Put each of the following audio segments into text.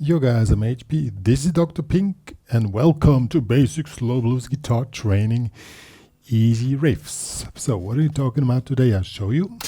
Yo guys, I'm HP, this is Dr. Pink, and welcome to Basic Slow Blues Guitar Training Easy Riffs. So what are you talking about today? I'll show you.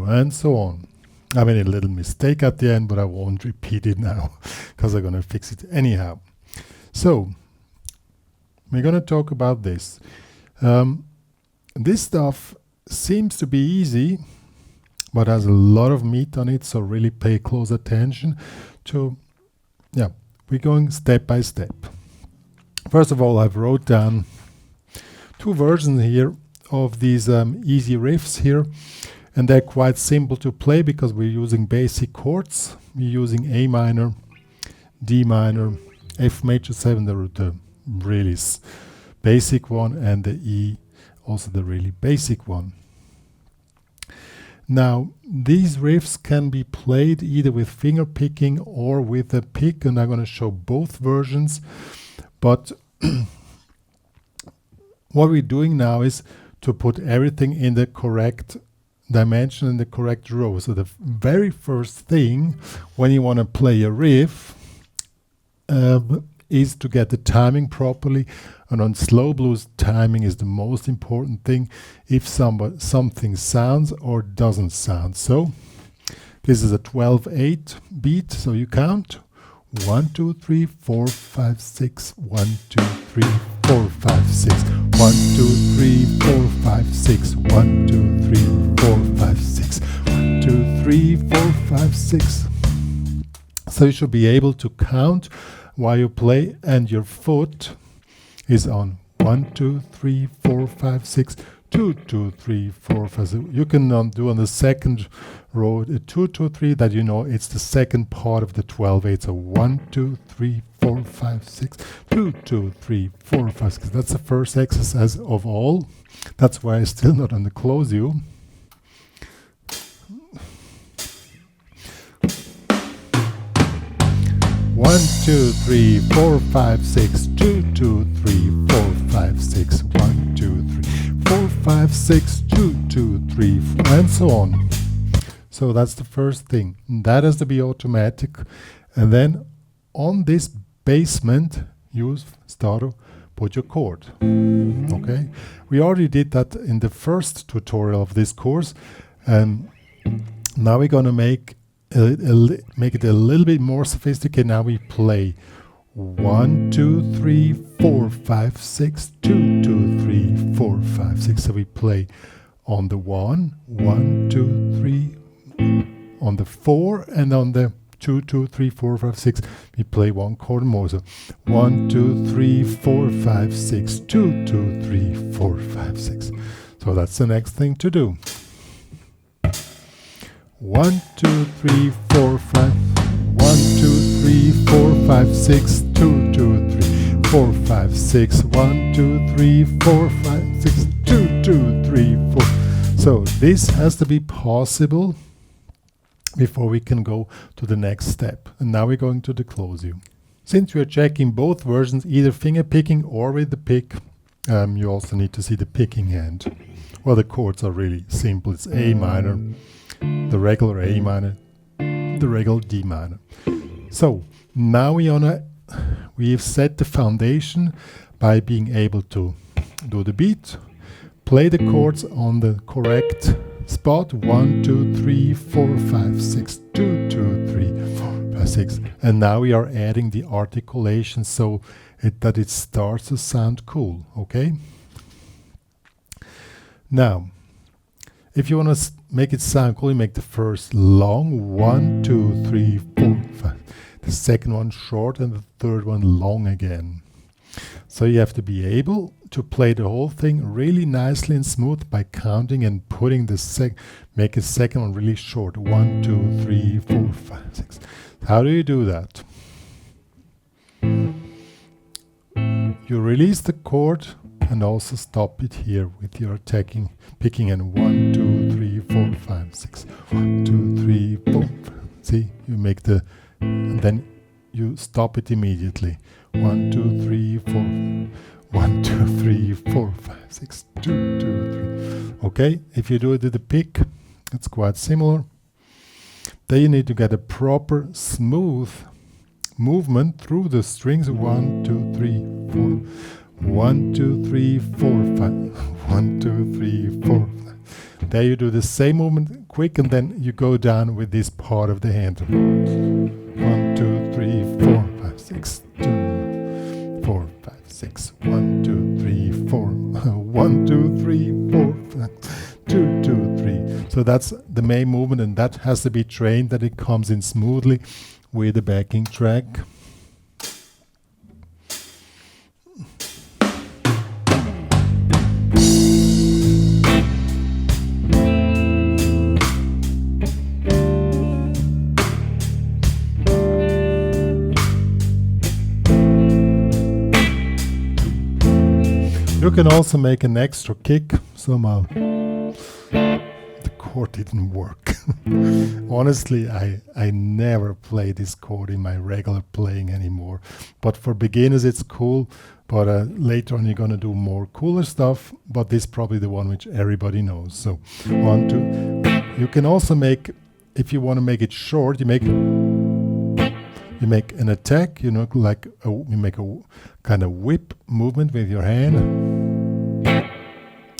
And so on. I made a little mistake at the end, but I won't repeat it now because I'm going to fix it anyhow. So we're going to talk about this. This stuff seems to be easy, but has a lot of meat on it, so really pay close attention to, we're going step by step. First of all, I've wrote down two versions here of these easy riffs here. And they're quite simple to play because we're using basic chords. We're using A minor, D minor, F major 7, the really basic one, and the E, also the really basic one. Now, these riffs can be played either with finger picking or with a pick, and I'm going to show both versions. But what we're doing now is to put everything in the correct dimension in the correct row. So the very first thing when you want to play a riff is to get the timing properly, and on slow blues timing is the most important thing if something sounds or doesn't sound. So this is a 12/8 beat, so you count 1 2 3 4 5 6 1 2 3 4 5 6 1 2 3 4 5 6 1 2 3 4 5 6 1 2 3 4 5 6. So you should be able to count while you play, and your foot is on 1 2 3 4 5 6 2 2 3 4 5 6. You can do on the second row 2 2 3, that you know it's the second part of the 12/8. So 1 2 3 4 5 6 2 2 3 4 5 6. That's the first exercise of all. That's why I'm still not on the close you. One, two, three, 4, 5, 6, 2, 2, 3, 4, 5, 6, 1, 2, 3, 4, 5, 6, 2, 2, 3, 4, and so on. So that's the first thing. That has to be automatic. And then on this basement, you start to put your chord. Okay? We already did that in the first tutorial of this course. And now we're going to make it a little bit more sophisticated. Now we play 1 2 3 4 5 6 2 2 3 4 5 6. So we play on the 1 1 2 3, on the 4, and on the 2 2 3 4 5 6 we play one chord more. So 1 2 3 4 5 6 2 2 3 4 5 6. So that's the next thing to do. 1 2 3 4 5 1 2 3 4 5 6 2 2 3 4 5 6 1 2 3 4 5 6 2 2 3 4. So this has to be possible before we can go to the next step. And now we're going to the close you. Since we are checking both versions, either finger picking or with the pick, you also need to see the picking hand. Well, the chords are really simple. It's A minor, the regular A minor, the regular D minor. So now we've set the foundation by being able to do the beat, play the chords on the correct spot, 1 2 3 4 5 6 2 2 3 4 5 6, and now we are adding the articulation so that it starts to sound cool. Okay, now if you want to make it sound cool, you make the first long 1 2 3 4 2, 5. The second one short and the third one long again. So you have to be able to play the whole thing really nicely and smooth by counting and putting the make a second one really short. 1, 2, 3, 4, 5, 6. How do you do that? You release the chord and also stop it here with your picking and 1, 2, 3, 4, 5, 6. 1, 2, 3, 4. 5. See, you make the, and then you stop it immediately. 1, 2, 3, 4. 1, 2, 3, 4, 5, 6. 2, 2, 3. Okay, if you do it with the pick, it's quite similar. Then you need to get a proper smooth movement through the strings. 1, 2, 3, 4. 1, 2, 3, 4, 5. 1, 2, 3, 4, 5. There you do the same movement quick, and then you go down with this part of the hand. 1, 2, 3, 4, 5, 6. 2, 4, 5, 6. 1, 2, 3, 4. 1, 2, 3, 4, 5. 2, 2, 3. So that's the main movement, and that has to be trained that it comes in smoothly with the backing track. You can also make an extra kick. Somehow the chord didn't work. Honestly, I never play this chord in my regular playing anymore. But for beginners it's cool. But later on you're gonna do more cooler stuff. But this is probably the one which everybody knows. So 1, 2. You can also make, if you want to make it short, you make an attack, you know, like you make a kind of whip movement with your hand,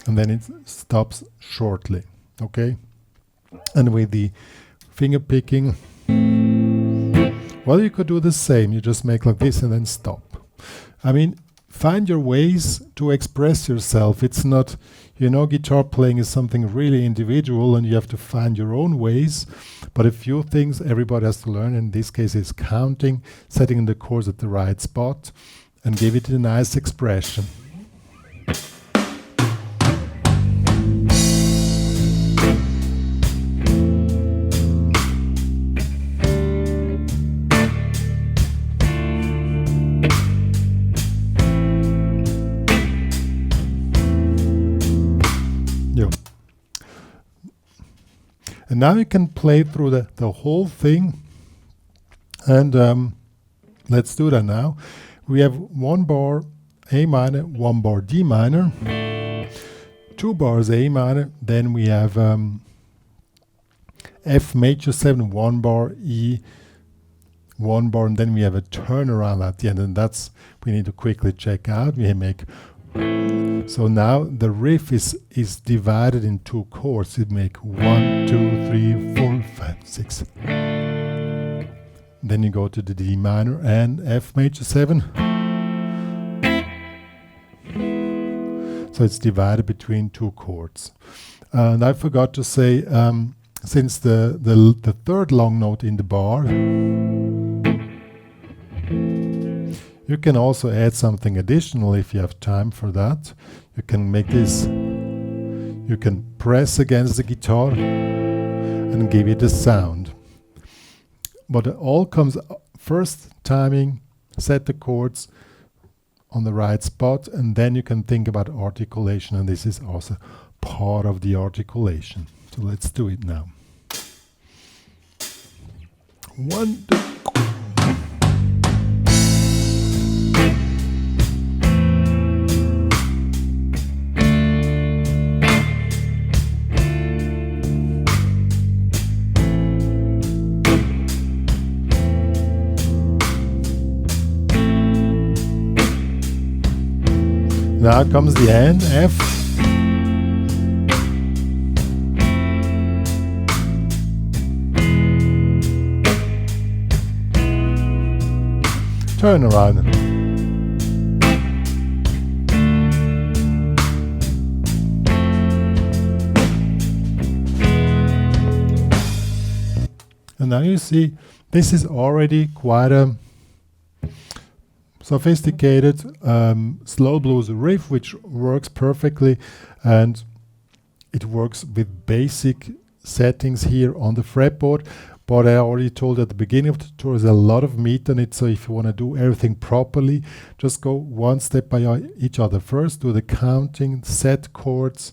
and then it stops shortly. Okay, and with the finger picking, well, you could do the same. You just make like this and then stop. I mean, find your ways to express yourself. It's not, you know, guitar playing is something really individual and you have to find your own ways. But a few things everybody has to learn. In this case, is counting, setting the chords at the right spot, and give it a nice expression. And now you can play through the whole thing, and let's do that now. We have 1 bar A minor, 1 bar D minor, 2 bars A minor, then we have F major 7, 1 bar E, 1 bar, and then we have a turnaround at the end, and that's, we need to quickly check out. We make, so now the riff is divided in 2 chords. It make 1, 2, 3, 4, 5, 6. Then you go to the D minor and F major 7. So it's divided between 2 chords. And I forgot to say, since the third long note in the bar, you can also add something additional if you have time for that. You can make this, you can press against the guitar and give it a sound. But it all comes first timing, set the chords on the right spot, and then you can think about articulation, and this is also part of the articulation. So let's do it now. 1, 2. Now comes the end, F. Turn around. And now you see, this is already quite a sophisticated slow blues riff, which works perfectly, and it works with basic settings here on the fretboard. But I already told at the beginning of the tour, there's a lot of meat on it, so if you want to do everything properly, just go one step by each other. First, do the counting, set chords,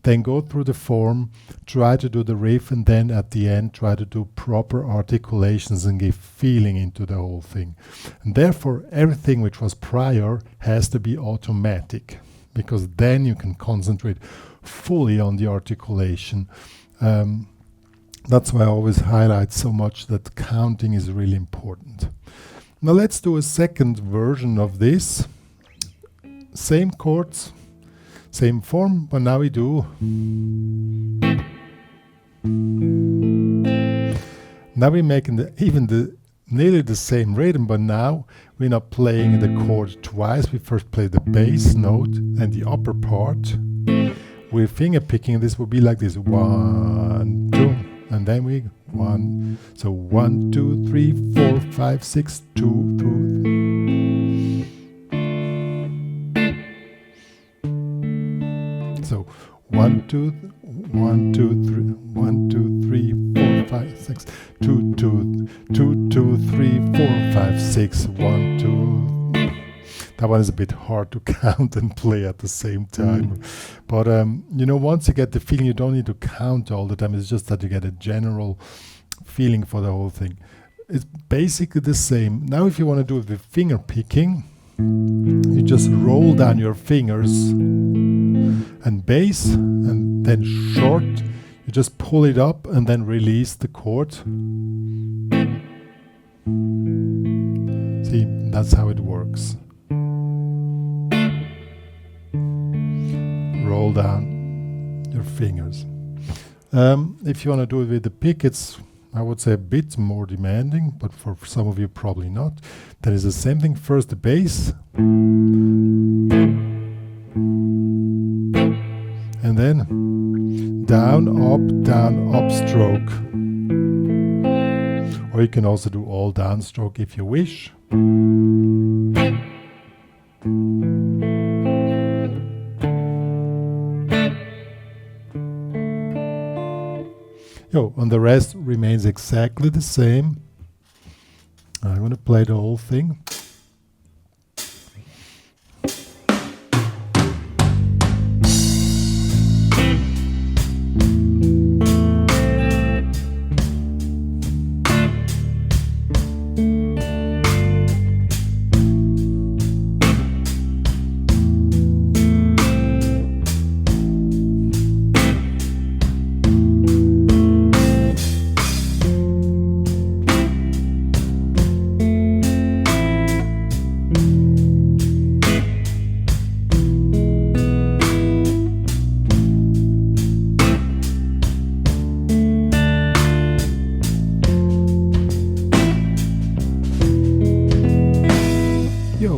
then go through the form, try to do the riff, and then at the end try to do proper articulations and give feeling into the whole thing. And therefore, everything which was prior has to be automatic, because then you can concentrate fully on the articulation. That's why I always highlight so much that counting is really important. Now let's do a second version of this. Same chords, same form, but now we do. Now we're making nearly the same rhythm, but now we're not playing the chord twice. We first play the bass note and the upper part. We're finger picking. This will be like this: 1, 2, and then we 1. So 1, 2, 3, 4, 5, 6, 2, 2. So 1, 2, 1, 2, 3, 1, 2, 3, 4, 5, 6, 2, 2, 2, 2, 3, 4, 5, 6, 1, 2. That one is a bit hard to count and play at the same time. But you know, once you get the feeling, you don't need to count all the time. It's just that you get a general feeling for the whole thing. It's basically the same. Now, if you want to do it with finger picking, you just roll down your fingers and bass, and then short, you just pull it up and then release the chord. See, that's how it works. Roll down your fingers. If you want to do it with the pick, it's, I would say, a bit more demanding, but for some of you probably not. That is the same thing. First the bass, and then down, up stroke. Or you can also do all downstroke if you wish. And the rest remains exactly the same. I'm going to play the whole thing.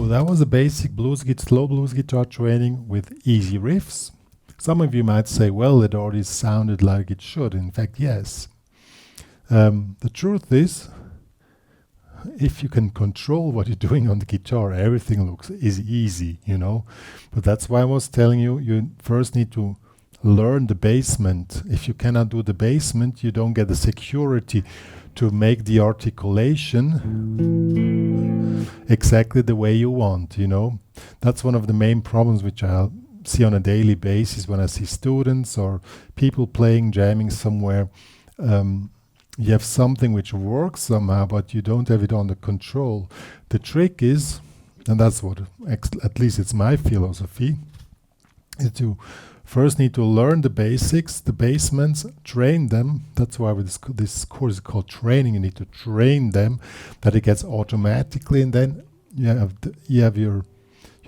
That was a basic slow blues guitar training with easy riffs. Some of you might say, well, it already sounded like it should. In fact, yes. The truth is, if you can control what you're doing on the guitar, everything is easy, you know. But that's why I was telling you, you first need to learn the basement. If you cannot do the basement, you don't get the security to make the articulation exactly the way you want, you know. That's one of the main problems which I see on a daily basis when I see students or people playing, jamming somewhere. You have something which works somehow, but you don't have it under control. The trick is, and that's what, at least it's my philosophy, is to first need to learn the basics, the basements, train them. That's why this course is called training. You need to train them, that it gets automatically, and then you have your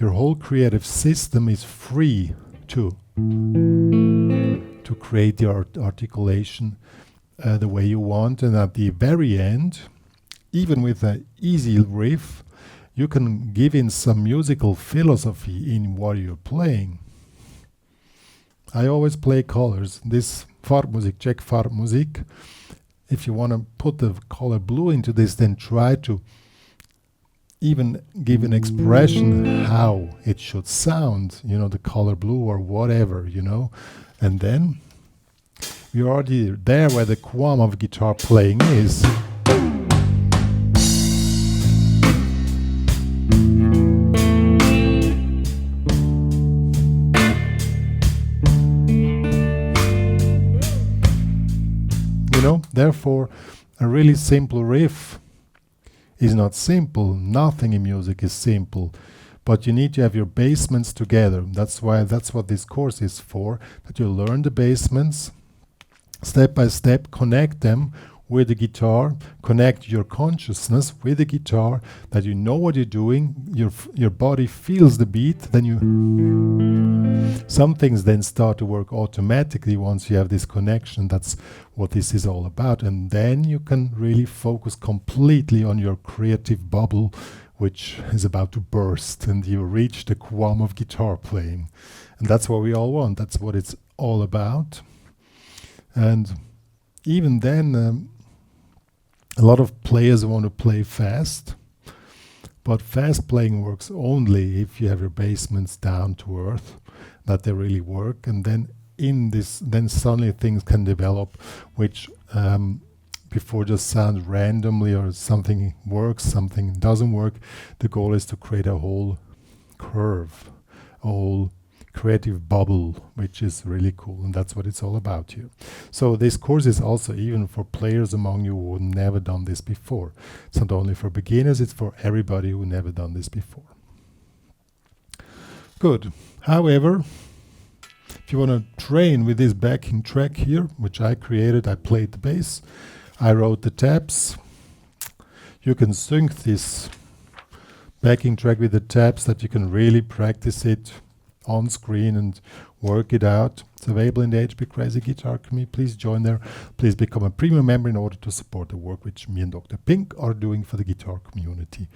whole creative system is free to create the articulation the way you want. And at the very end, even with an easy riff, you can give in some musical philosophy in what you're playing. I always play colors. This Farbmusik, Czech Farbmusik, if you want to put the color blue into this, then try to even give an expression how it should sound, you know, the color blue or whatever, you know. And then we're already there where the qualm of guitar playing is. You know, therefore, a really simple riff is not simple. Nothing in music is simple, but you need to have your basements together. That's what this course is for, that you learn the basements step by step, connect them with the guitar, connect your consciousness with the guitar, that you know what you're doing, your body feels the beat, then some things then start to work automatically once you have this connection. That's what this is all about. And then you can really focus completely on your creative bubble, which is about to burst, and you reach the qualm of guitar playing. And that's what we all want. That's what it's all about. And even then, a lot of players want to play fast, but fast playing works only if you have your basements down to earth, that they really work. And then in this, then suddenly things can develop, which before just sound randomly, or something works, something doesn't work. The goal is to create a whole curve, a whole creative bubble, which is really cool, and that's what it's all about here. So this course is also even for players among you who never done this before. It's not only for beginners, it's for everybody who never done this before. Good. However, if you want to train with this backing track here, which I created, I played the bass, I wrote the tabs. You can sync this backing track with the tabs, that you can really practice it on screen and work it out. It's available in the HPCrazy guitar community. Please join there. Please become a premium member in order to support the work which me and Dr. Pink are doing for the guitar community.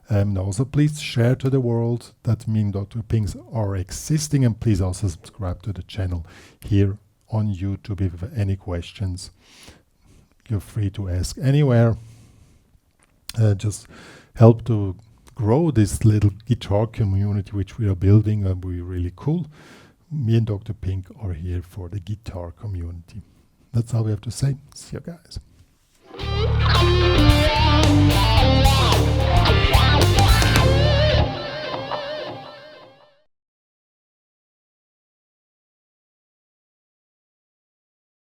And also please share to the world that me and Dr. Pinks are existing, and please also subscribe to the channel here on YouTube. If you have any questions, you're free to ask anywhere. Just help to grow this little guitar community which we are building, and we're really cool. Me and Dr. Pink are here for the guitar community. That's all we have to say. See you guys.